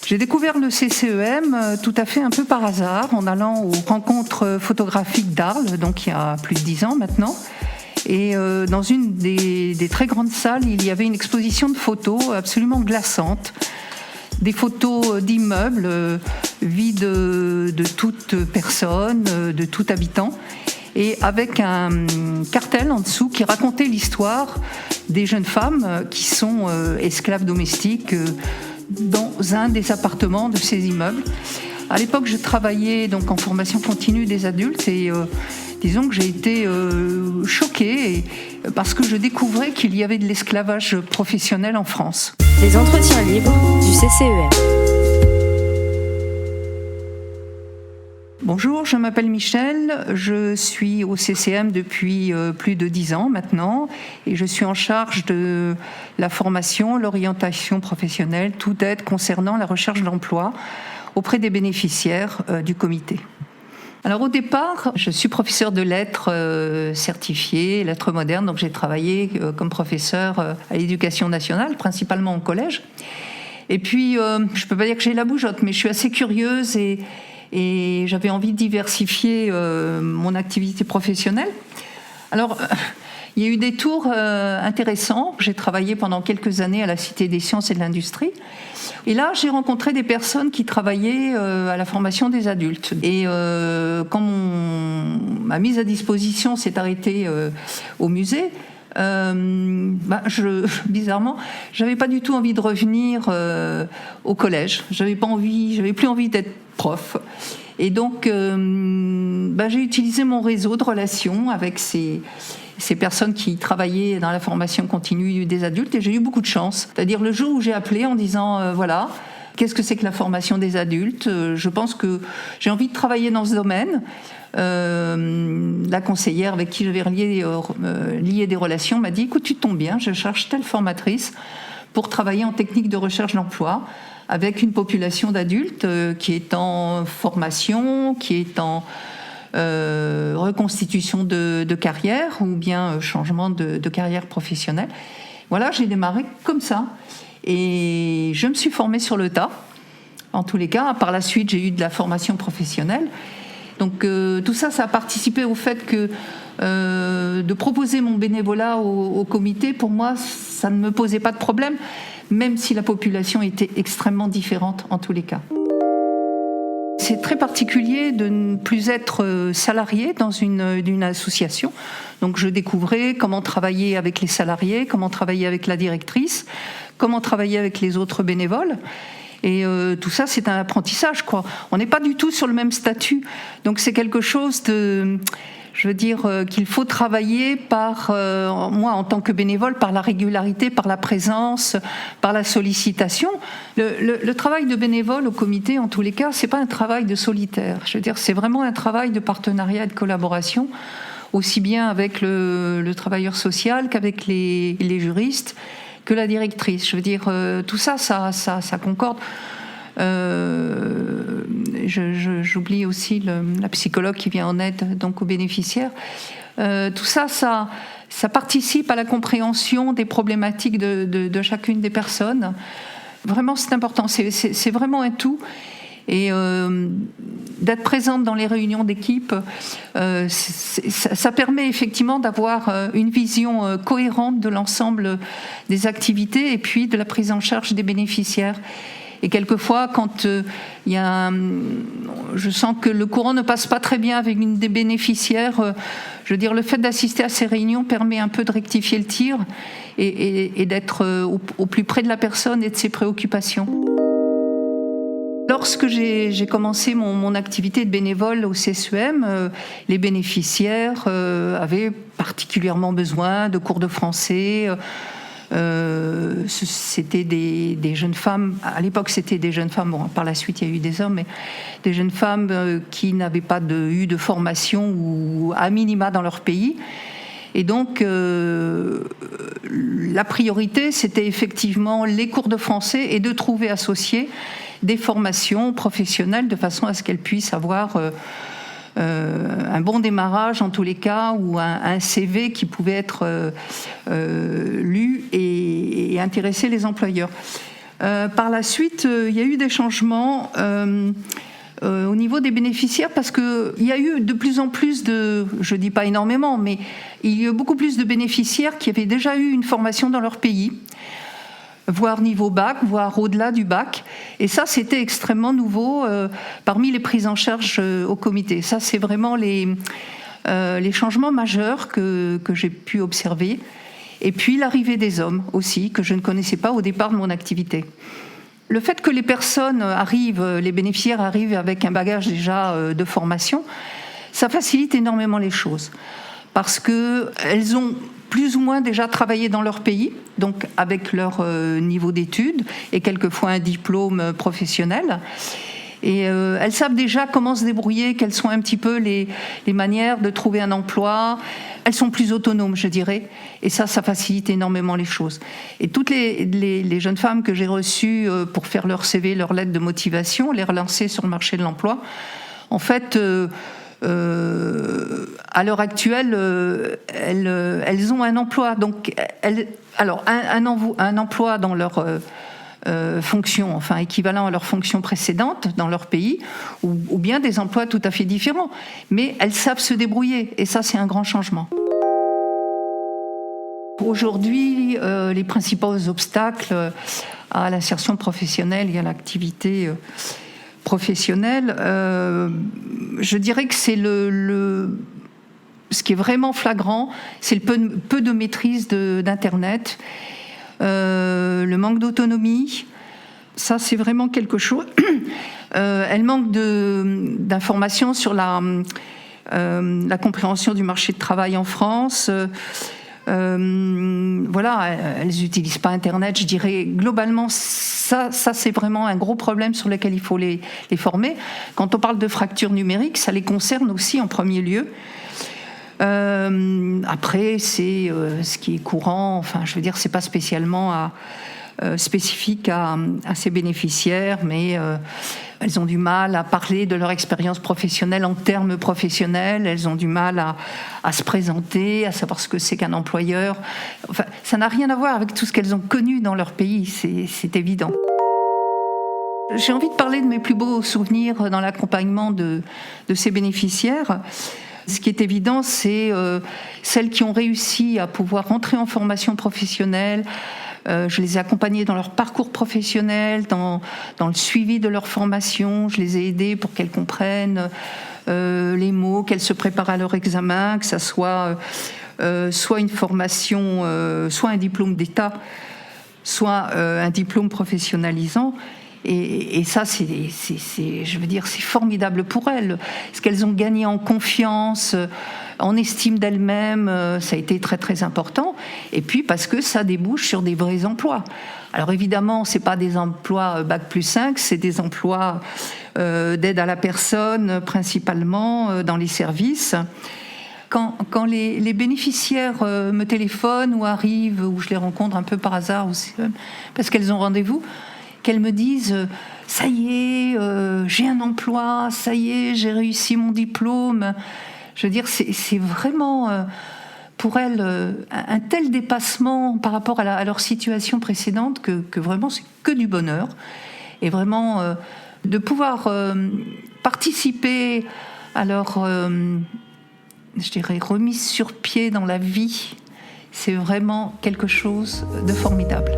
J'ai découvert le CCEM tout à fait un peu par hasard en allant aux rencontres photographiques d'Arles, donc il y a plus de 10 ans maintenant. Et dans une des très grandes salles, il y avait une exposition de photos absolument glaçante. Des photos d'immeubles vides de toute personne, de tout habitant, et avec un cartel en dessous qui racontait l'histoire des jeunes femmes qui sont esclaves domestiques dans un des appartements de ces immeubles. À l'époque, je travaillais donc en formation continue des adultes et disons que j'ai été choquée parce que je découvrais qu'il y avait de l'esclavage professionnel en France. Les entretiens libres du CCEM. Bonjour, je m'appelle Michel, je suis au CCM depuis plus de 10 ans maintenant et je suis en charge de la formation, l'orientation professionnelle, toute aide concernant la recherche d'emploi auprès des bénéficiaires du comité. Alors au départ, je suis professeur de lettres certifiée, lettres modernes, donc j'ai travaillé comme professeur à l'éducation nationale, principalement au collège. Et puis, je ne peux pas dire que j'ai la bougeotte, mais je suis assez curieuse et j'avais envie de diversifier mon activité professionnelle. Alors, il y a eu des tours intéressants. J'ai travaillé pendant quelques années à la Cité des sciences et de l'industrie. Et là, j'ai rencontré des personnes qui travaillaient à la formation des adultes. Et quand ma mise à disposition s'est arrêtée au musée, bizarrement, j'avais pas du tout envie de revenir au collège. J'avais plus envie d'être prof. Et donc, j'ai utilisé mon réseau de relations avec ces personnes qui travaillaient dans la formation continue des adultes et j'ai eu beaucoup de chance. C'est-à-dire le jour où j'ai appelé en disant voilà, qu'est-ce que c'est que la formation des adultes ? Je pense que j'ai envie de travailler dans ce domaine. La conseillère avec qui j'avais lié des relations m'a dit écoute, tu tombes bien, je cherche telle formatrice pour travailler en technique de recherche d'emploi avec une population d'adultes qui est en formation, qui est en reconstitution de carrière ou bien changement de carrière professionnelle. Voilà, j'ai démarré comme ça et je me suis formée sur le tas. En tous les cas, par la suite, j'ai eu de la formation professionnelle. Donc tout ça, ça a participé au fait que de proposer mon bénévolat au comité, pour moi, ça ne me posait pas de problème, même si la population était extrêmement différente en tous les cas. C'est très particulier de ne plus être salarié dans une association. Donc je découvrais comment travailler avec les salariés, comment travailler avec la directrice, comment travailler avec les autres bénévoles. Et tout ça, c'est un apprentissage, quoi. On n'est pas du tout sur le même statut. Donc c'est quelque chose qu'il faut travailler moi en tant que bénévole, par la régularité, par la présence, par la sollicitation. Le travail de bénévole au comité, en tous les cas, c'est pas un travail de solitaire. C'est vraiment un travail de partenariat et de collaboration, aussi bien avec le travailleur social qu'avec les juristes, que la directrice. Tout ça concorde. J'oublie aussi la psychologue qui vient en aide donc aux bénéficiaires. Tout ça participe à la compréhension des problématiques de chacune des personnes. Vraiment, c'est important. C'est vraiment un tout. Et d'être présente dans les réunions d'équipe, ça permet effectivement d'avoir une vision cohérente de l'ensemble des activités et puis de la prise en charge des bénéficiaires. Et quelquefois, quand je sens que le courant ne passe pas très bien avec une des bénéficiaires, le fait d'assister à ces réunions permet un peu de rectifier le tir et d'être au plus près de la personne et de ses préoccupations. Lorsque j'ai commencé mon activité de bénévole au CCEM, les bénéficiaires avaient particulièrement besoin de cours de français. C'était des jeunes femmes, à l'époque c'était des jeunes femmes, par la suite il y a eu des hommes, mais des jeunes femmes qui n'avaient pas eu de formation ou à minima dans leur pays. Et donc la priorité c'était effectivement les cours de français et de trouver associés des formations professionnelles de façon à ce qu'elles puissent avoir un bon démarrage en tous les cas, ou un CV qui pouvait être lu et intéresser les employeurs. Par la suite, il y a eu des changements au niveau des bénéficiaires parce qu'il y a eu de plus en plus je ne dis pas énormément, mais il y a eu beaucoup plus de bénéficiaires qui avaient déjà eu une formation dans leur pays, voire niveau bac, voire au-delà du bac. Et ça, c'était extrêmement nouveau parmi les prises en charge au comité. Ça, c'est vraiment les changements majeurs que j'ai pu observer. Et puis l'arrivée des hommes aussi, que je ne connaissais pas au départ de mon activité. Le fait que les personnes arrivent, les bénéficiaires arrivent avec un bagage déjà de formation, ça facilite énormément les choses. Parce qu'elles ont plus ou moins déjà travaillé dans leur pays, donc avec leur niveau d'études et quelquefois un diplôme professionnel. Et elles savent déjà comment se débrouiller, quelles sont un petit peu les manières de trouver un emploi. Elles sont plus autonomes, je dirais. Et ça facilite énormément les choses. Et toutes les jeunes femmes que j'ai reçues pour faire leur CV, leur lettre de motivation, les relancer sur le marché de l'emploi, en fait, à l'heure actuelle, elles ont un emploi. Donc, un emploi dans leur fonction, enfin équivalent à leur fonction précédente dans leur pays, ou bien des emplois tout à fait différents. Mais elles savent se débrouiller, et ça, c'est un grand changement. Aujourd'hui, les principaux obstacles à l'insertion professionnelle et à l'activité professionnelle, je dirais que c'est ce qui est vraiment flagrant, c'est le peu de maîtrise d'Internet, le manque d'autonomie. Ça, c'est vraiment quelque chose. Elle manque d'informations sur la compréhension du marché de travail en France. Voilà, elles n'utilisent pas Internet, je dirais. Globalement, ça c'est vraiment un gros problème sur lequel il faut les former. Quand on parle de fracture numérique, ça les concerne aussi en premier lieu. Après, c'est ce qui est courant. Enfin, je veux dire, c'est pas spécialement spécifique à ces bénéficiaires, mais elles ont du mal à parler de leur expérience professionnelle en termes professionnels. Elles ont du mal à se présenter, à savoir ce que c'est qu'un employeur. Enfin, ça n'a rien à voir avec tout ce qu'elles ont connu dans leur pays. C'est évident. J'ai envie de parler de mes plus beaux souvenirs dans l'accompagnement de ces bénéficiaires. Ce qui est évident, c'est celles qui ont réussi à pouvoir rentrer en formation professionnelle. Je les ai accompagnées dans leur parcours professionnel, dans le suivi de leur formation. Je les ai aidées pour qu'elles comprennent les mots, qu'elles se préparent à leur examen, que ça soit une formation, soit un diplôme d'État, soit un diplôme professionnalisant. Et ça, je veux dire, c'est formidable pour elles. Ce qu'elles ont gagné en confiance, en estime d'elles-mêmes, ça a été très très important. Et puis parce que ça débouche sur des vrais emplois. Alors évidemment, c'est pas des emplois Bac+5, c'est des emplois d'aide à la personne, principalement dans les services. Quand les bénéficiaires me téléphonent ou arrivent, ou je les rencontre un peu par hasard, aussi, parce qu'elles ont rendez-vous, qu'elles me disent « ça y est, j'ai un emploi, ça y est, j'ai réussi mon diplôme ». Je veux dire, c'est vraiment pour elles un tel dépassement par rapport à leur situation précédente que vraiment c'est que du bonheur. Et vraiment de pouvoir participer à leur, je dirais, remise sur pied dans la vie, c'est vraiment quelque chose de formidable.